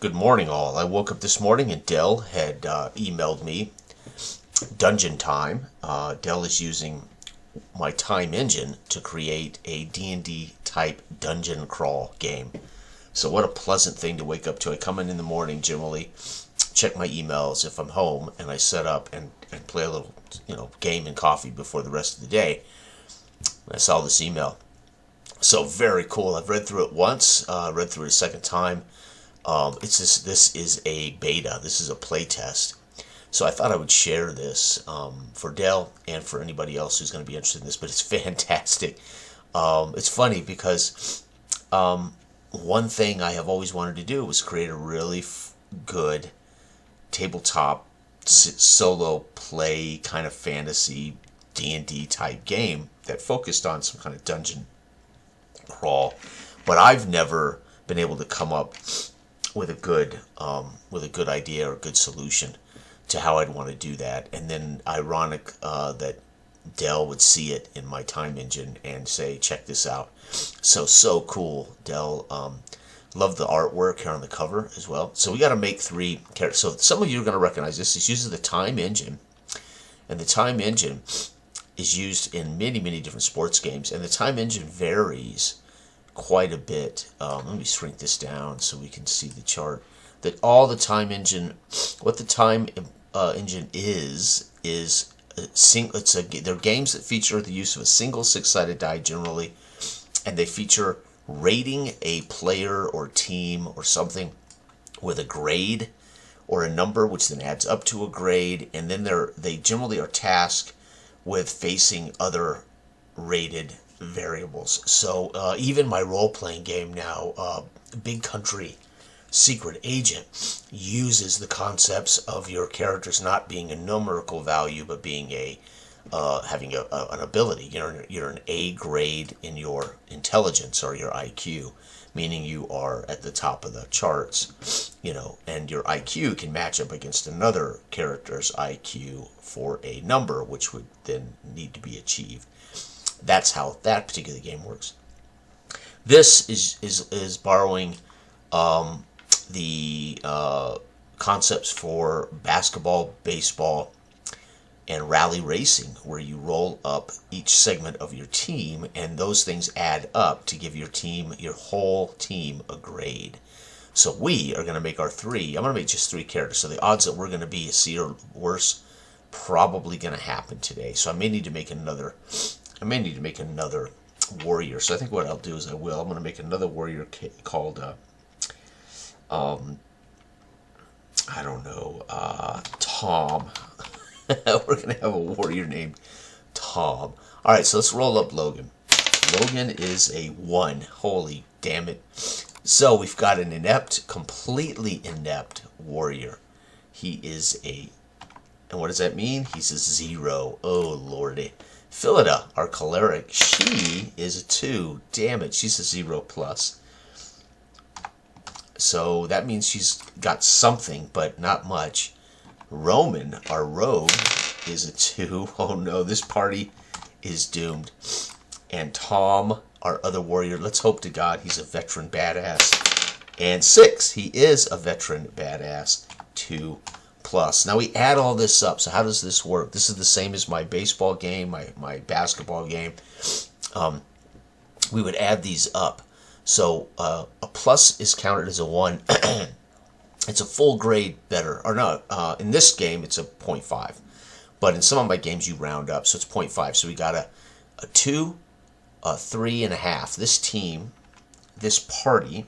Good morning, all. I woke up this morning and Dell had emailed me Dungeon Time. Dell is using my Time engine to create a D&D type dungeon crawl game. So what a pleasant thing to wake up to. I come in the morning, generally check my emails if I'm home, and I set up and play a little game and coffee before the rest of the day. I saw this email. So very cool. I've read through it once, read through it a second time. This is a beta. This is a play test. So I thought I would share this for Dell and for anybody else who's going to be interested in this. But it's fantastic. It's funny because one thing I have always wanted to do was create a really good tabletop solo play kind of fantasy D&D type game that focused on some kind of dungeon crawl. But I've never been able to come up with a good idea or a good solution to how I'd want to do that. And then ironic that Dell would see it in my Time engine and say, check this out. So cool. Dell, love the artwork here on the cover as well. So we got to make 3 characters. So some of you are going to recognize this. This uses the Time engine. And the Time engine is used in many different sports games. And the Time engine varies quite a bit. Let me shrink this down so we can see the chart. That all the Time engine, what the Time engine is they're games that feature the use of a single 6-sided die generally, and they feature rating a player or team or something with a grade or a number, which then adds up to a grade, and then they generally are tasked with facing other rated variables. So even my role-playing game now, Big Country Secret Agent, uses the concepts of your characters not being a numerical value, but being having an ability. You're an A grade in your intelligence or your IQ, meaning you are at the top of the charts, and your IQ can match up against another character's IQ for a number, which would then need to be achieved. That's how that particular game works. This is borrowing the concepts for basketball, baseball, and rally racing, where you roll up each segment of your team, and those things add up to give your whole team a grade. So we are going to make our 3. I'm going to make just 3 characters. So the odds that we're going to be a C or worse probably going to happen today. So I may need to make another warrior. So I think what I'll do is I'm going to make another warrior called Tom. We're going to have a warrior named Tom. Alright, so let's roll up Logan. Logan is a 1. Holy damn it. So we've got an completely inept warrior. He is and what does that mean? He's a 0. Oh, lordy. Phillida, our cleric, she is a 2. Damn it, she's a 0 plus. So that means she's got something, but not much. Roman, our rogue, is a 2. Oh no, this party is doomed. And Tom, our other warrior, let's hope to God he's a veteran badass. And 6, he is a veteran badass, 2 plus. Now we add all this up. So how does this work? This is the same as my baseball game, my basketball game. We would add these up. So a plus is counted as a 1. It's a full grade better. Or no, in this game it's a 0.5. But in some of my games you round up, so it's 0.5. So we got a 2, a 3.5. This team, this party,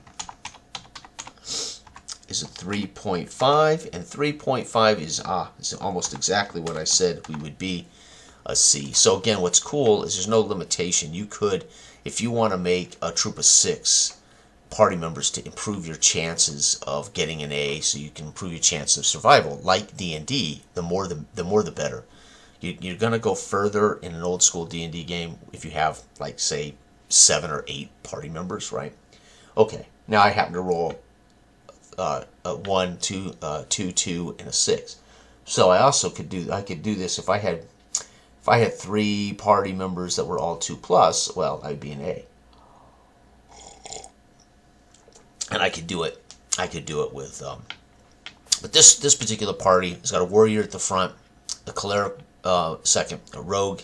is a 3.5, and 3.5 is almost exactly what I said we would be, a C. So again, what's cool is there's no limitation. You could, if you want to make a troop of 6 party members to improve your chances of getting an A, so you can improve your chance of survival, like D&D, the more the better. You're going to go further in an old school D&D game if you have, like, say, 7 or 8 party members, right? Okay, now I happen to roll a 1, 2, 2, and a 6. So I also could do this if I had 3 party members that were all 2 plus. Well, I'd be an A, and I could do it I could do it with, but this particular party has got a warrior at the front, a cleric second, a rogue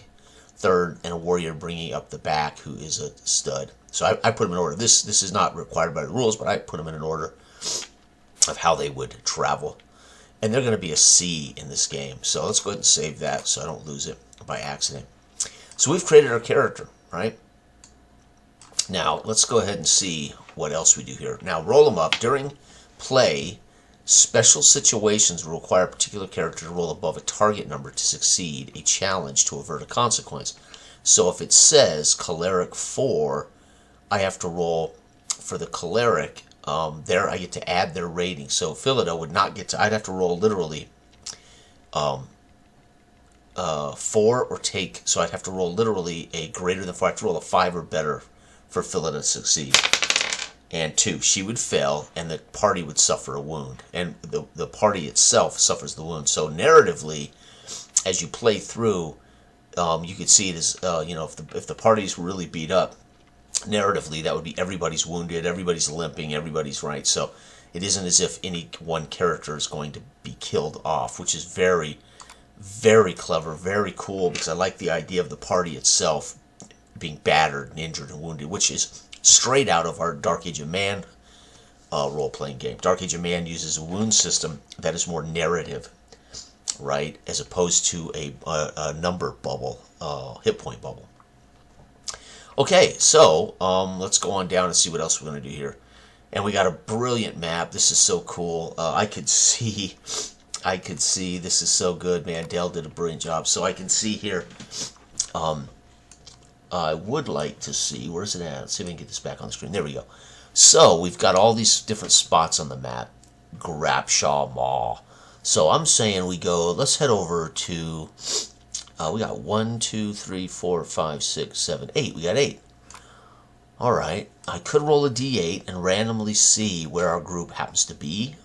third, and a warrior bringing up the back who is a stud. So I put them in order. This is not required by the rules, but I put them in an order of how they would travel. And they're going to be a C in this game. So let's go ahead and save that so I don't lose it by accident. So we've created our character, right? Now let's go ahead and see what else we do here. Now roll them up. During play, special situations will require a particular character to roll above a target number to succeed a challenge to avert a consequence. So if it says cleric 4, I have to roll for the cleric. There I get to add their rating. So Philida would not get to, I'd have to roll literally 4 or take, so I'd have to roll literally a greater than 4. I have to roll a 5 or better for Philida to succeed. And 2, she would fail, and the party would suffer a wound. And the party itself suffers the wound. So narratively, as you play through, you could see it as, if the party's really beat up, narratively, that would be everybody's wounded, everybody's limping, everybody's right. So it isn't as if any one character is going to be killed off, which is very, very clever, very cool, because I like the idea of the party itself being battered and injured and wounded, which is straight out of our Dark Age of Man role-playing game. Dark Age of Man uses a wound system that is more narrative, right, as opposed to a number bubble, hit point bubble. Okay, so let's go on down and see what else we're going to do here. And we got a brilliant map. This is so cool. I could see, this is so good, man. Dell did a brilliant job. So I can see here, I would like to see, where's it at? Let's see if we can get this back on the screen. There we go. So we've got all these different spots on the map. Grapshaw Mall. So I'm saying we go, let's head over to, we got 1, 2, 3, 4, 5, 6, 7, 8. We got 8. Alright, I could roll a d8 and randomly see where our group happens to be,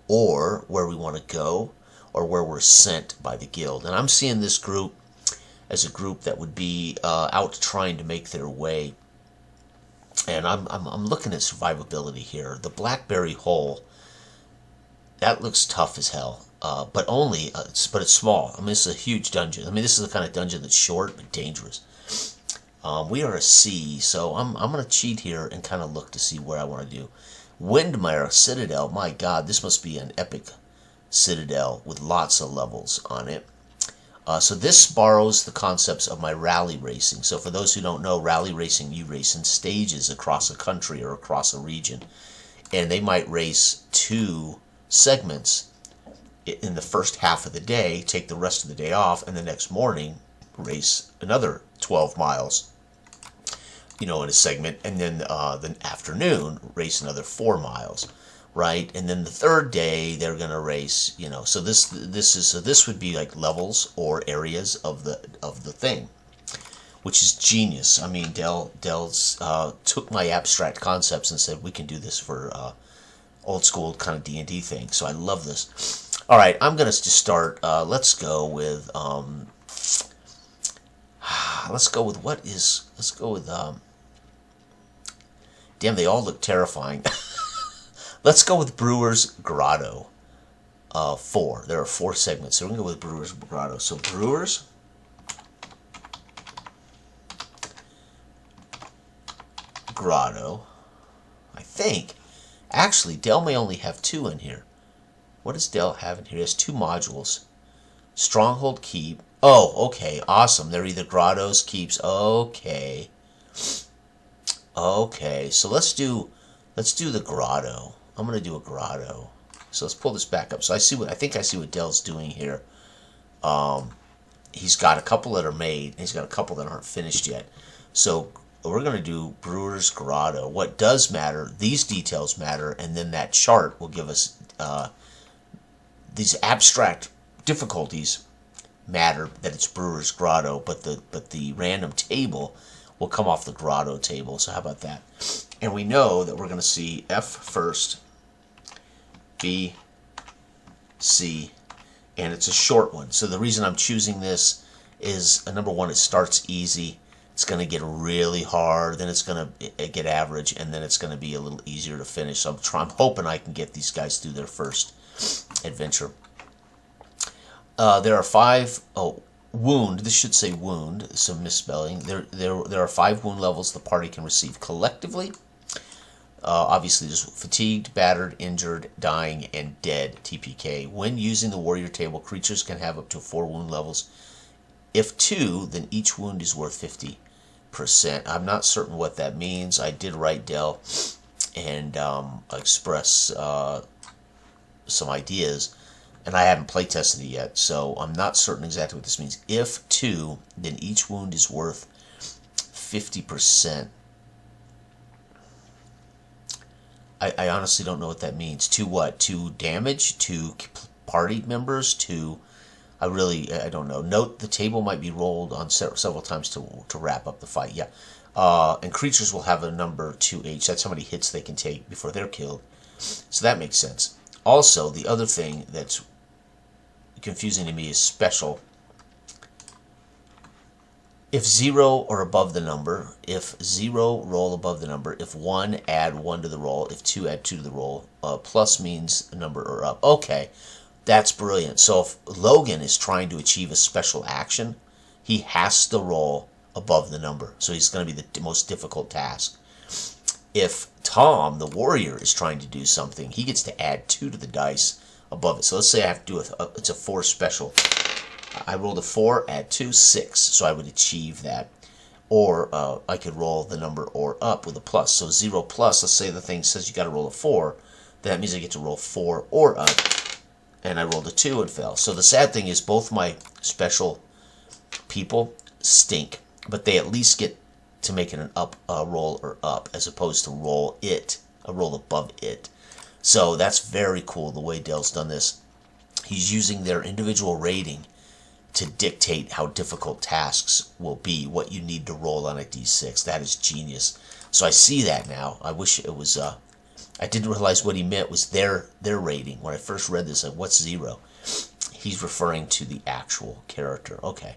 or where we want to go, or where we're sent by the guild. And I'm seeing this group as a group that would be out trying to make their way. And I'm looking at survivability here. The Blackberry Hole, that looks tough as hell. But it's small. I mean, it's a huge dungeon. I mean, this is the kind of dungeon that's short but dangerous. We are a C, so I'm going to cheat here and kind of look to see where I want to do. Windmire Citadel, my God, this must be an epic citadel with lots of levels on it. So this borrows the concepts of my rally racing. So for those who don't know, rally racing, you race in stages across a country or across a region. And they might race 2 segments in the first half of the day, take the rest of the day off, and the next morning race another 12 miles, in a segment, and then the afternoon race another 4 miles, right? And then the third day they're going to race, so this would be like levels or areas of the thing, which is genius. I mean, Dell's took my abstract concepts and said we can do this for old school kind of D&D thing. So I love this. All right, I'm gonna just start. Let's go with damn, they all look terrifying. Let's go with Brewer's Grotto. 4. There are 4 segments, so we're gonna go with Brewer's Grotto. So Brewer's Grotto. I think. Actually, Dell may only have 2 in here. What does Dell have in here? It has 2 modules. Stronghold Keep. Oh, okay. Awesome. They're either grottos, keeps. Okay. Okay. So let's do the grotto. I'm going to do a grotto. So let's pull this back up. So I think I see what Dell's doing here. He's got a couple that are made, and he's got a couple that aren't finished yet. So we're going to do Brewer's Grotto. What does matter, these details matter, and then that chart will give us these abstract difficulties matter, that it's Brewer's Grotto, but the random table will come off the grotto table. So how about that? And we know that we're going to see F first, B, C, and it's a short one. So the reason I'm choosing this is, number one, it starts easy. It's going to get really hard, then it's going to get average, and then it's going to be a little easier to finish. So I'm hoping I can get these guys through their first adventure. There are 5. Oh, wound. This should say wound. Some misspelling. There are 5 wound levels the party can receive collectively. Obviously, there's fatigued, battered, injured, dying, and dead TPK. When using the warrior table, creatures can have up to 4 wound levels. If 2, then each wound is worth 50%. I'm not certain what that means. I did write Dell and express some ideas, and I haven't play tested it yet, so I'm not certain exactly what this means. If 2, then each wound is worth 50%. I honestly don't know what that means. To what? To damage? To party members? To... I don't know. Note the table might be rolled on several times to wrap up the fight. Yeah. And creatures will have a number 2H. That's how many hits they can take before they're killed. So that makes sense. Also, the other thing that's confusing to me is special. If 0 or above the number, if 0, roll above the number. If 1, add 1 to the roll. If 2, add 2 to the roll. Plus means a number or up. Okay, that's brilliant. So if Logan is trying to achieve a special action, he has to roll above the number. So he's going to be the most difficult task. If Tom, the warrior, is trying to do something, he gets to add 2 to the dice above it. So let's say I have to do it's a 4 special. I rolled a 4, add 2, 6, so I would achieve that. Or I could roll the number or up with a plus. So 0 plus, let's say the thing says you got to roll a 4, that means I get to roll 4 or up. And I rolled a 2 and fell. So the sad thing is both my special people stink, but they at least get to make it an up roll or up, as opposed to a roll above it. So that's very cool the way Dell's done this. He's using their individual rating to dictate how difficult tasks will be, what you need to roll on a d6. That is genius. So I see that now. I wish it was... I didn't realize what he meant was their rating. When I first read this, I said, what's 0? He's referring to the actual character. Okay,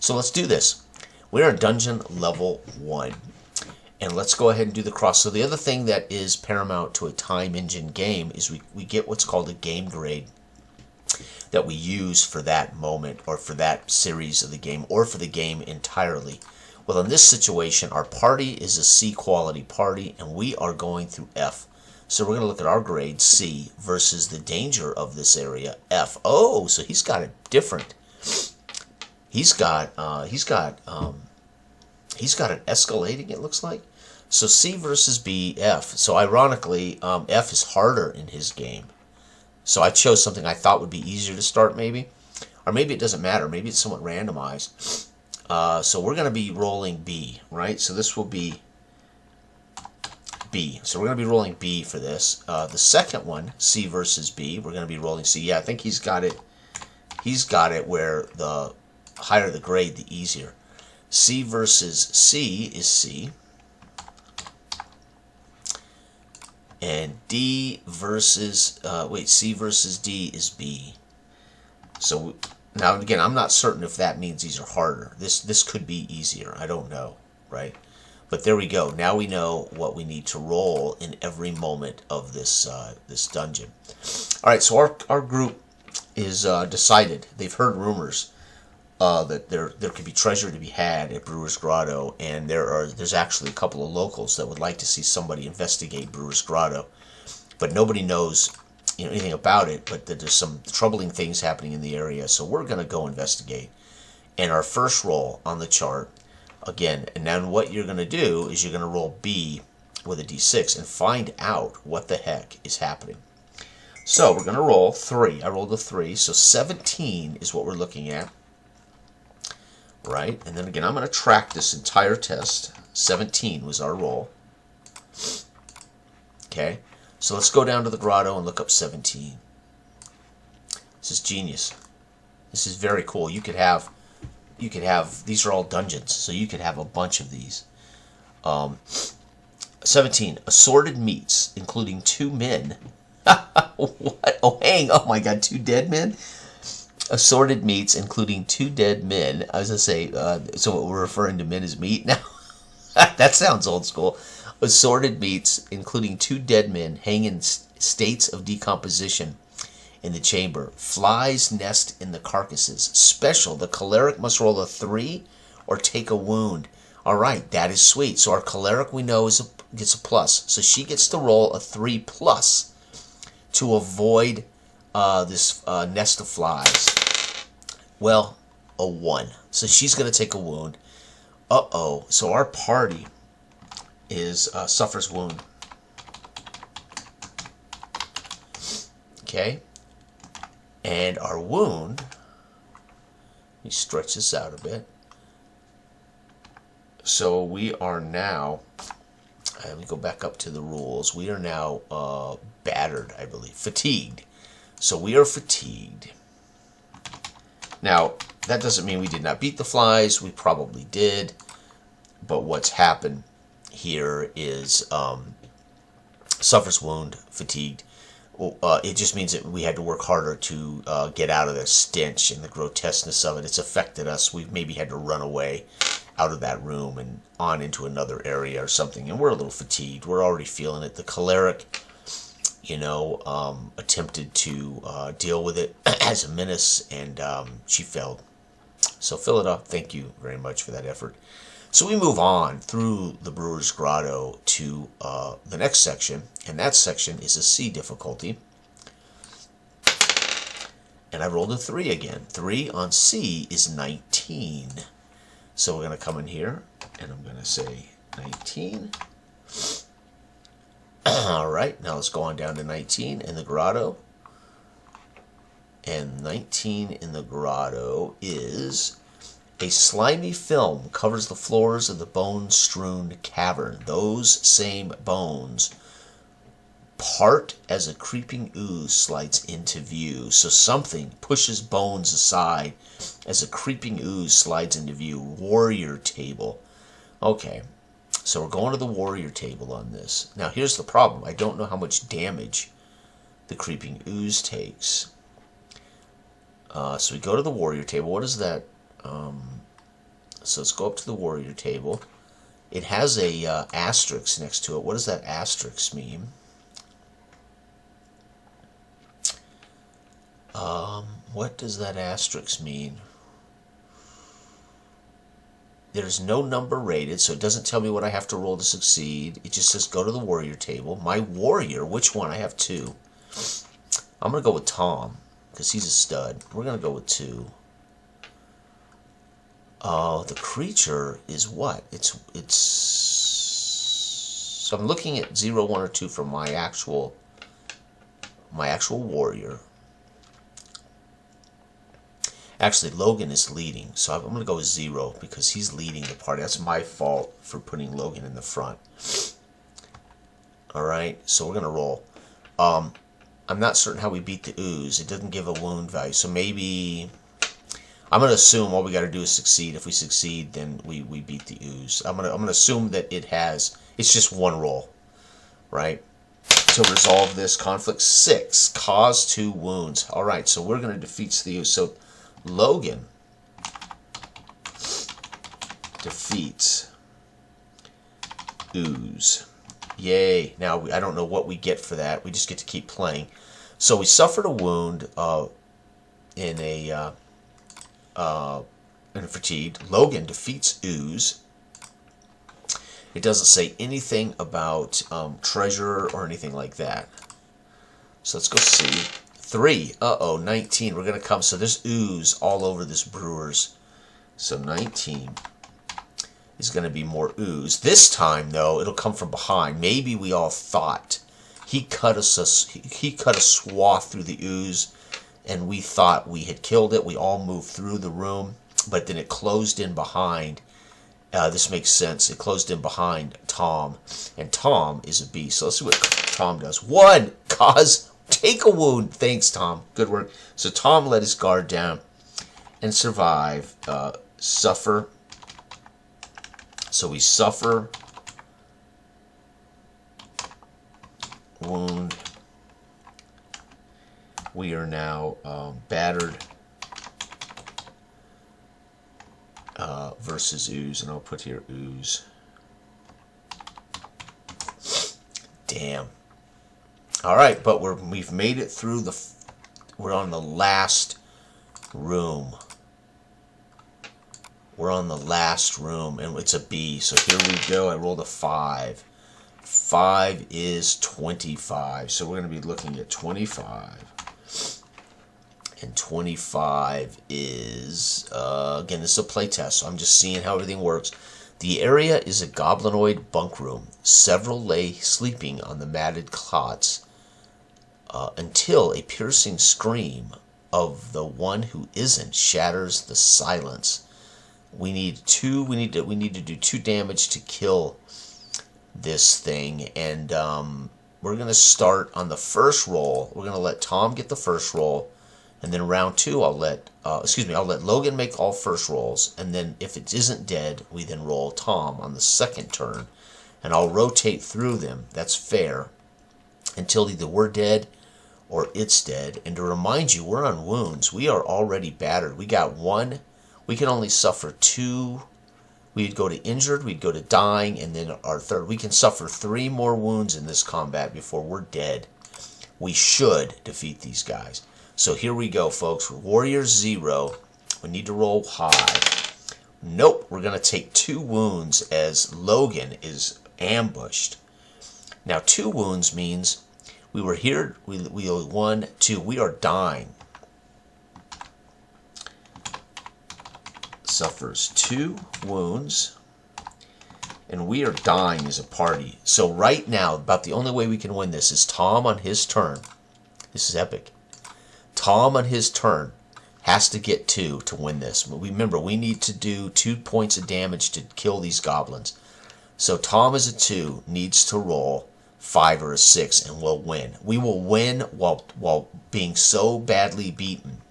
so let's do this. We're in dungeon level 1. And let's go ahead and do the cross. So the other thing that is paramount to a time engine game is we get what's called a game grade that we use for that moment or for that series of the game or for the game entirely. Well, in this situation, our party is a C quality party and we are going through F. So we're going to look at our grade C versus the danger of this area F. Oh, so he's got it different. He's got it escalating, it looks like. So C versus B, F. So ironically, F is harder in his game. So I chose something I thought would be easier to start, maybe. Or maybe it doesn't matter. Maybe it's somewhat randomized. So we're going to be rolling B, right? So this will be B. So we're going to be rolling B for this. The second one, C versus B, we're going to be rolling C. Yeah, I think he's got it. He's got it where the higher the grade, the easier. C versus C is C. And D versus, C versus D is B. So now again, I'm not certain if that means these are harder. This could be easier. I don't know, right? But there we go. Now we know what we need to roll in every moment of this this dungeon. All right, so our group is decided. They've heard rumors that there could be treasure to be had at Brewer's Grotto, and there's actually a couple of locals that would like to see somebody investigate Brewer's Grotto, but nobody knows anything about it. But there's some troubling things happening in the area, so we're going to go investigate. And our first roll on the chart, again, and then what you're going to do is you're going to roll B with a d6 and find out what the heck is happening. So we're going to roll 3. I rolled a 3, so 17 is what we're looking at. Right, and then again, I'm going to track this entire test. 17 was our roll. Okay, so let's go down to the grotto and look up 17. This is genius. This is very cool. You could have, these are all dungeons, so you could have a bunch of these. 17, assorted meats, including 2 men. What? Oh, hang, oh my God, 2 dead men? Assorted meats, including 2 dead men. I was going to say, so what we're referring to men as meat now? That sounds old school. Assorted meats, including 2 dead men, hang in states of decomposition in the chamber. Flies nest in the carcasses. Special, the choleric must roll a 3 or take a wound. All right, that is sweet. So our choleric, we know, gets a plus. So she gets to roll a 3 plus to avoid this nest of flies. Well, a 1. So she's going to take a wound. Uh-oh. So our party suffers wound. Okay. And our wound, let me stretch this out a bit. So we are now, let me go back up to the rules. We are now battered, I believe, fatigued. So we are fatigued. Now, that doesn't mean we did not beat the flies. We probably did. But what's happened here is suffers wound, fatigued. It just means that we had to work harder to get out of the stench and the grotesqueness of it. It's affected us. We've maybe had to run away out of that room and on into another area or something. And we're a little fatigued. We're already feeling it. The choleric, attempted to deal with it as a menace, and she failed. So fill it up. Thank you very much for that effort. So we move on through the Brewer's Grotto to the next section, and that section is a C difficulty. And I rolled a 3 again. 3 on C is 19. So we're going to come in here, and I'm going to say 19. All right, now let's go on down to 19 in the grotto. And 19 in the grotto is: a slimy film covers the floors of the bone-strewn cavern. Those same bones part as a creeping ooze slides into view. So something pushes bones aside as a creeping ooze slides into view. Warrior table. Okay, so we're going to the warrior table on this. Now here's the problem. I don't know how much damage the creeping ooze takes. So we go to the warrior table. What is that? So let's go up to the warrior table. It has a asterisk next to it. What does that asterisk mean? What does that asterisk mean? There's no number rated, so it doesn't tell me what I have to roll to succeed. It just says go to the warrior table. My warrior, which one? I have 2. I'm going to go with Tom, because he's a stud. We're going to go with 2. The creature is what? It's. So I'm looking at 0, 1, or 2 for my actual warrior. Actually, Logan is leading, so I'm going to go with 0 because he's leading the party. That's my fault for putting Logan in the front. All right, so we're going to roll. I'm not certain how we beat the ooze. It doesn't give a wound value, so maybe I'm going to assume all we got to do is succeed. If we succeed, then we beat the ooze. I'm going to assume that it's just 1 roll, right? To resolve this conflict. 6, cause 2 wounds. All right, so we're going to defeat the ooze. So Logan defeats ooze. Yay. Now, I don't know what we get for that. We just get to keep playing. So we suffered a wound in a fatigued. Logan defeats ooze. It doesn't say anything about treasure or anything like that. So let's go see. 3. 19. We're going to come. So there's ooze all over this Brewers. So 19 is going to be more ooze. This time, though, it'll come from behind. Maybe we all thought he cut a swath through the ooze, and we thought we had killed it. We all moved through the room, but then it closed in behind. This makes sense. It closed in behind Tom, and Tom is a beast. So let's see what Tom does. 1, cause. Take a wound. Thanks, Tom. Good work. So Tom let his guard down and survive. Suffer. So we suffer wound. We are now battered. versus ooze, and I'll put here ooze. Damn. All right, but we've made it through we're on the last room. We're on the last room, and it's a B. So here we go. I rolled a 5. 5 is 25. So we're going to be looking at 25. And 25 is, again, this is a playtest, so I'm just seeing how everything works. The area is a goblinoid bunk room. Several lay sleeping on the matted cots until a piercing scream of the one who isn't shatters the silence. We need to do 2 damage to kill this thing, and we're gonna start on the first roll. We're gonna let Tom get the first roll, and then round 2 I'll let Logan make all first rolls, and then if it isn't dead, we then roll Tom on the second turn, and I'll rotate through them. That's fair until either we're dead or it's dead. And to remind you, we're on wounds. We are already battered. We got 1. We can only suffer 2. We'd go to injured, we'd go to dying, and then our third. We can suffer 3 more wounds in this combat before we're dead. We should defeat these guys. So here we go, folks. Warrior 0. We need to roll high. Nope, we're going to take 2 wounds as Logan is ambushed. Now 2 wounds means we were here, we 1, 2, we are dying. Suffers 2 wounds, and we are dying as a party. So right now, about the only way we can win this is Tom on his turn. This is epic. Tom on his turn has to get 2 to win this. Remember, we need to do 2 points of damage to kill these goblins. So Tom as a 2 needs to roll 5 or a 6, and we'll win. We will win while being so badly beaten.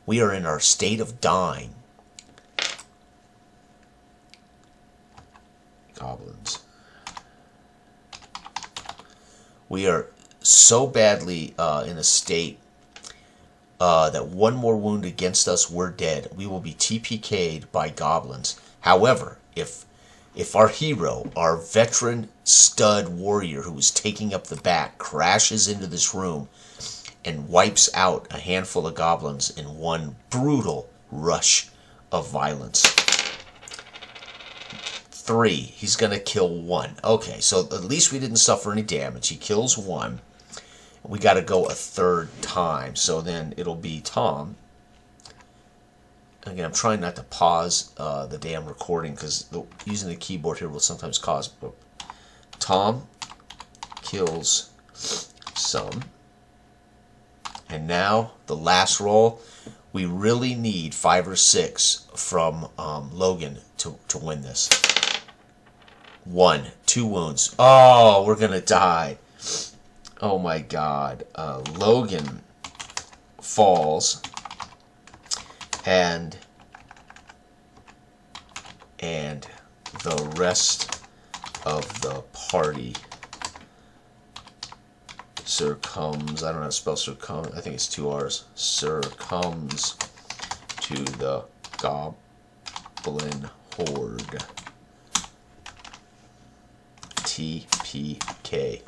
We are in our state of dying. Goblins. We are so badly in a state that 1 more wound against us, we're dead. We will be TPK'd by goblins. However, if our hero, our veteran stud warrior who is taking up the back, crashes into this room and wipes out a handful of goblins in one brutal rush of violence. 3. He's going to kill 1. Okay, so at least we didn't suffer any damage. He kills 1. We got to go a 3rd time. So then it'll be Tom. Again, I'm trying not to pause the damn recording because using the keyboard here will sometimes cause. Tom kills some. And now the last roll. We really need 5 or 6 from Logan to win this. 1, 2 wounds. Oh, we're gonna die. Oh my God. Logan falls, and the rest of the party succumbs. I don't know how to spell succumb. I think it's 2 R's. Succumbs to the goblin horde. TPK.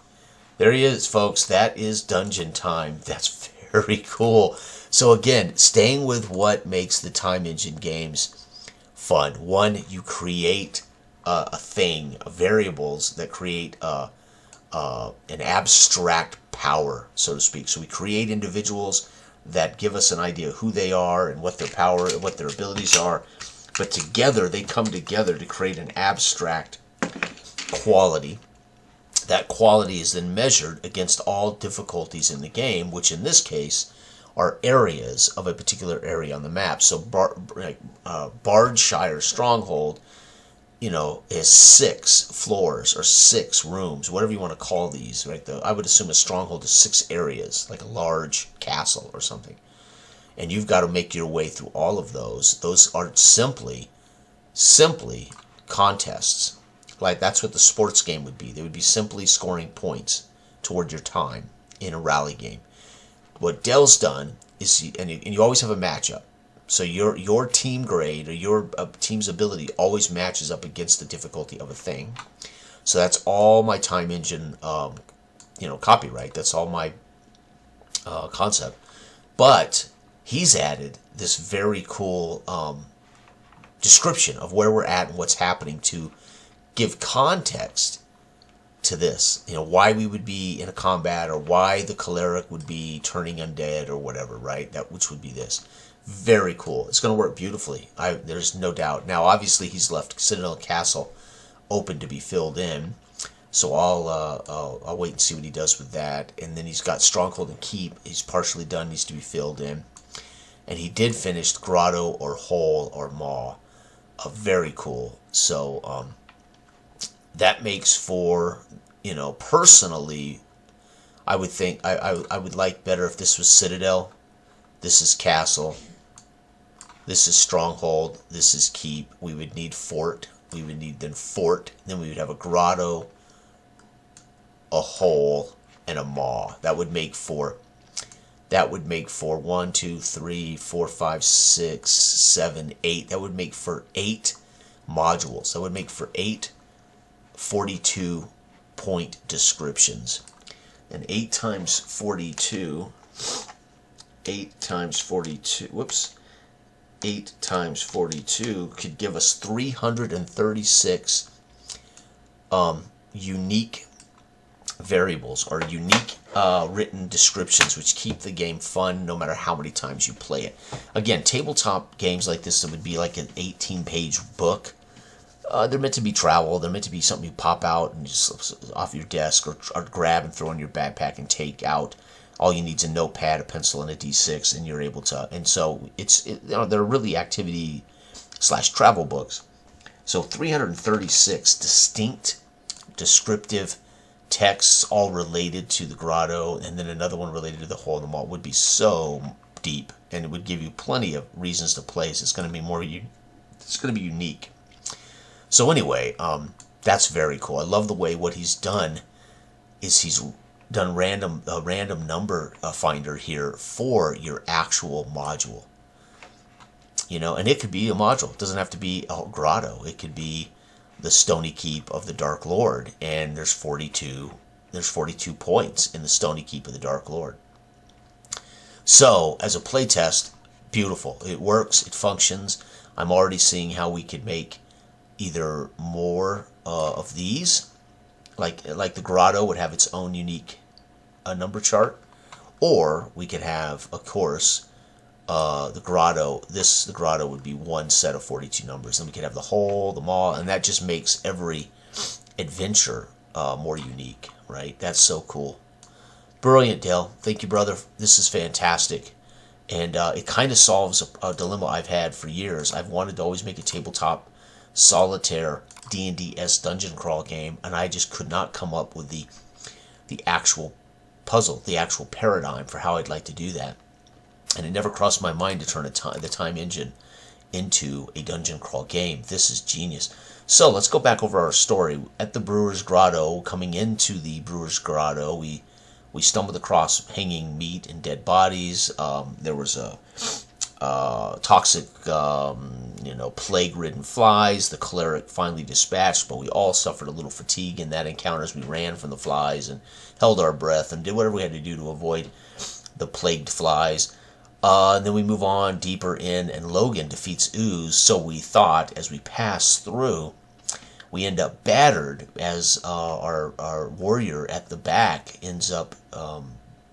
There he is, folks. That is Dungeon Time. That's very cool. So again, staying with what makes the Time Engine games fun. 1, you create a thing, variables that create an abstract power, so to speak. So we create individuals that give us an idea of who they are and what their power and what their abilities are. But together, they come together to create an abstract quality. That quality is then measured against all difficulties in the game, which in this case are areas of a particular area on the map. So Bardshire Stronghold, is 6 floors or 6 rooms, whatever you want to call these, right? I would assume a stronghold is 6 areas, like a large castle or something. And you've got to make your way through all of those. Those are simply contests. Like, that's what the sports game would be. They would be simply scoring points toward your time in a rally game. What Dell's done is, and you always have a matchup. So your team grade or your team's ability always matches up against the difficulty of a thing. So that's all my time engine, copyright. That's all my concept. But he's added this very cool description of where we're at and what's happening to give context to this. Why we would be in a combat, or why the cleric would be turning undead or whatever, right? Which would be this. Very cool. It's going to work beautifully. There's no doubt. Now, obviously, he's left Citadel Castle open to be filled in. So I'll wait and see what he does with that. And then he's got Stronghold and Keep. He's partially done, needs to be filled in. And he did finish Grotto or Hole or Maw. Very cool. So that makes for, personally, I would think I would like better if this was Citadel. This is Castle. This is Stronghold. This is Keep. We would need Fort. We would need then Fort. Then we would have a Grotto, a Hole, and a Maw. That would make for 1, 2, 3, 4, 5, 6, 7, 8. That would make for 8 modules. That would make for 8 42-point descriptions. And 8 times 42, 8 times 42 could give us 336 unique variables, or unique written descriptions, which keep the game fun no matter how many times you play it. Again, tabletop games like this, it would be like an 18-page book. They're meant to be travel. They're meant to be something you pop out and just off your desk, or grab and throw in your backpack and take out. All you need is a notepad, a pencil, and a D6, and you're able to. And so they're really activity/travel books. So 336 distinct, descriptive texts, all related to the Grotto, and then another one related to the Hole in the Maw, would be so deep, and it would give you plenty of reasons to play. So it's going to be it's going to be unique. So anyway, that's very cool. I love the way what he's done is he's done a random number finder here for your actual module. And it could be a module. It doesn't have to be a Grotto. It could be the Stony Keep of the Dark Lord, and there's 42 points in the Stony Keep of the Dark Lord. So as a playtest, beautiful. It works. It functions. I'm already seeing how we could make either more of these, like the Grotto would have its own unique number chart, or we could have, of course, the Grotto. The Grotto would be one set of 42 numbers. Then we could have the Hole, the Maw, and that just makes every adventure more unique, right? That's so cool. Brilliant, Dale. Thank you, brother. This is fantastic. And it kind of solves a dilemma I've had for years. I've wanted to always make a tabletop solitaire D&D-esque dungeon crawl game, and I just could not come up with the actual puzzle, the actual paradigm for how I'd like to do that. And it never crossed my mind to turn the time engine into a dungeon crawl game. This is genius. So let's go back over our story. At the Brewer's Grotto, coming into the Brewer's Grotto, we stumbled across hanging meat and dead bodies. There was a toxic, plague-ridden flies. The cleric finally dispatched, but we all suffered a little fatigue in that encounter as we ran from the flies and held our breath and did whatever we had to do to avoid the plagued flies. And then we move on deeper in, and Logan defeats Ooze, so we thought, as we pass through. We end up battered as our warrior at the back ends up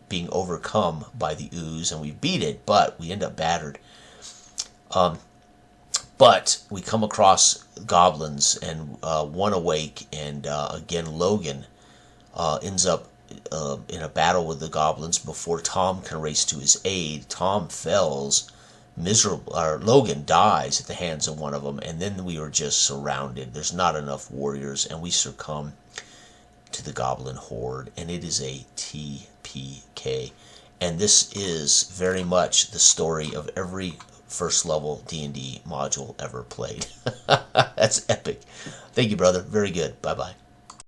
being overcome by the Ooze, and we beat it, but we end up battered. But we come across goblins, and one awake, and again Logan ends up in a battle with the goblins before Tom can race to his aid. Tom fells, Logan dies at the hands of one of them, and then we are just surrounded. There's not enough warriors, and we succumb to the goblin horde, and it is a TPK. And this is very much the story of every first level D&D module ever played. That's epic. Thank you, brother. Very good. Bye-bye.